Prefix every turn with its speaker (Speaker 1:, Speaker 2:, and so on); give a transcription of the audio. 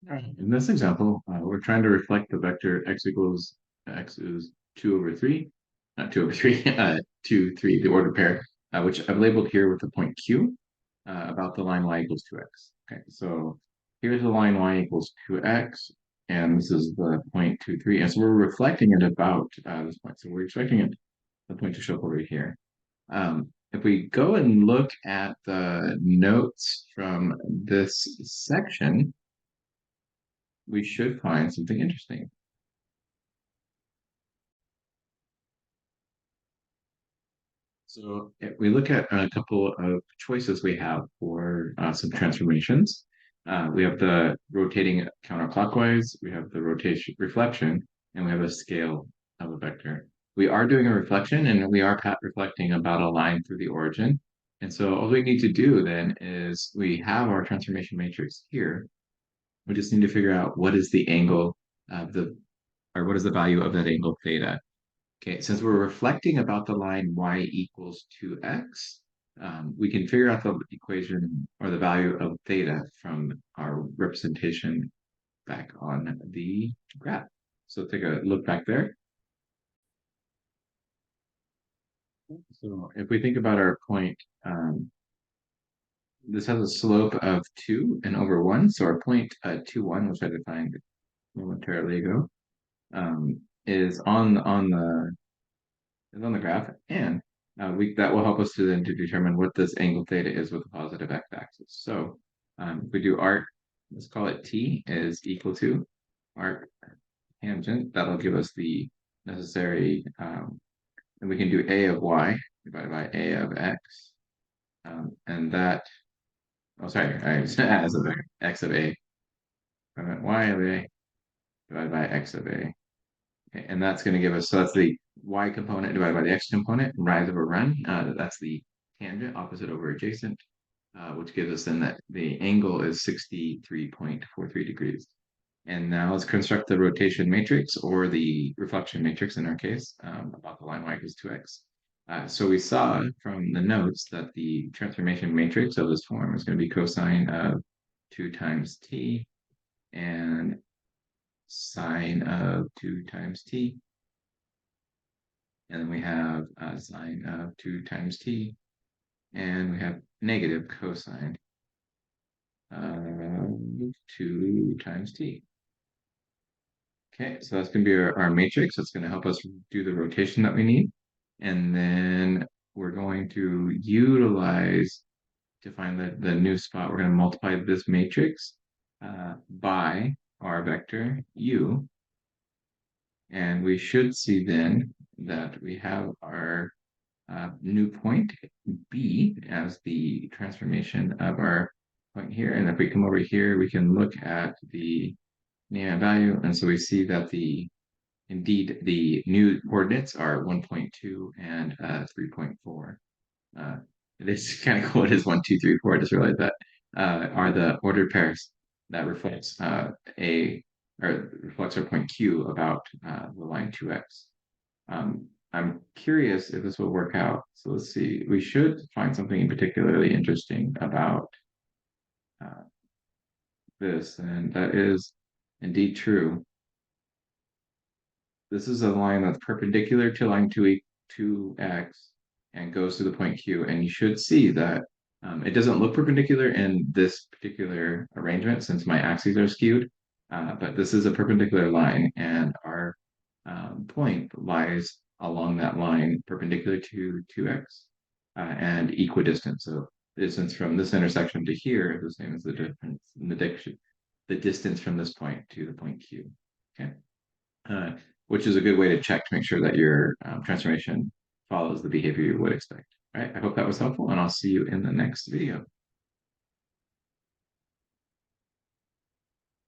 Speaker 1: Alright, in this example, we're trying to reflect the vector x is 2 over 3, not 2 over 3, 2, 3, the ordered pair, which I've labeled here with the point Q, about the line y equals 2x. Okay, so here's the line y equals 2x, and this is the point 2, 3, and so we're reflecting it about this point. So we're expecting the point to show up over here. If we go and look at the notes from this section, we should find something interesting. So if we look at a couple of choices we have for some transformations. We have the rotating counterclockwise, we have the rotation reflection, and we have a scale of a vector. We are doing a reflection, and we are reflecting about a line through the origin. And so all we need to do then is we have our transformation matrix here. We just need to figure out what is the angle of or what is the value of that angle theta. Okay, since we're reflecting about the line y equals 2x, we can figure out the equation or the value of theta from our representation back on the graph. So take a look back there. So if we think about our point, this has a slope of 2 and over 1. So our point 2, 1, which I defined momentarily ago, is on the graph, and that will help us to then to determine what this angle theta is with the positive x-axis. So if we do arc, let's call it t is equal to arc tangent. That'll give us the necessary, and we can do a of y divided by a of x, and that. Oh, sorry, I as of x of a. I meant y of a divided by x of a. Okay, and that's going to give us, so that's the y component divided by the x component, rise over run. That's the tangent, opposite over adjacent, which gives us then that the angle is 63.43 degrees. And now let's construct the rotation matrix, or the reflection matrix in our case, about the line y equals 2x. So we saw from the notes that the transformation matrix of this form is going to be cosine of 2 times t, and sine of 2 times t. And then we have sine of 2 times t. And we have negative cosine of 2 times t. Okay, so that's going to be our matrix. That's going to help us do the rotation that we need. And then we're going to utilize, to find the new spot, we're going to multiply this matrix by our vector u. And we should see then that we have our new point B as the transformation of our point here. And if we come over here, we can look at the near value. And so we see that indeed the new coordinates are 1.2 and 3.4. It is kind of cool. It is 1, 2, 3, 4. I just realized that are the ordered pairs that reflects reflects our point Q about the line 2x. I'm curious if this will work out. So let's see. We should find something particularly interesting about uh, this, and that is indeed true. This is a line that's perpendicular to line 2x and goes to the point Q, and you should see that it doesn't look perpendicular in this particular arrangement since my axes are skewed, but this is a perpendicular line, and our point lies along that line perpendicular to 2x and equidistant. So the distance from this intersection to here is the same as the difference in the distance from this point to the point Q. Okay. Which is a good way to check to make sure that your transformation follows the behavior you would expect. All right. I hope that was helpful, and I'll see you in the next video.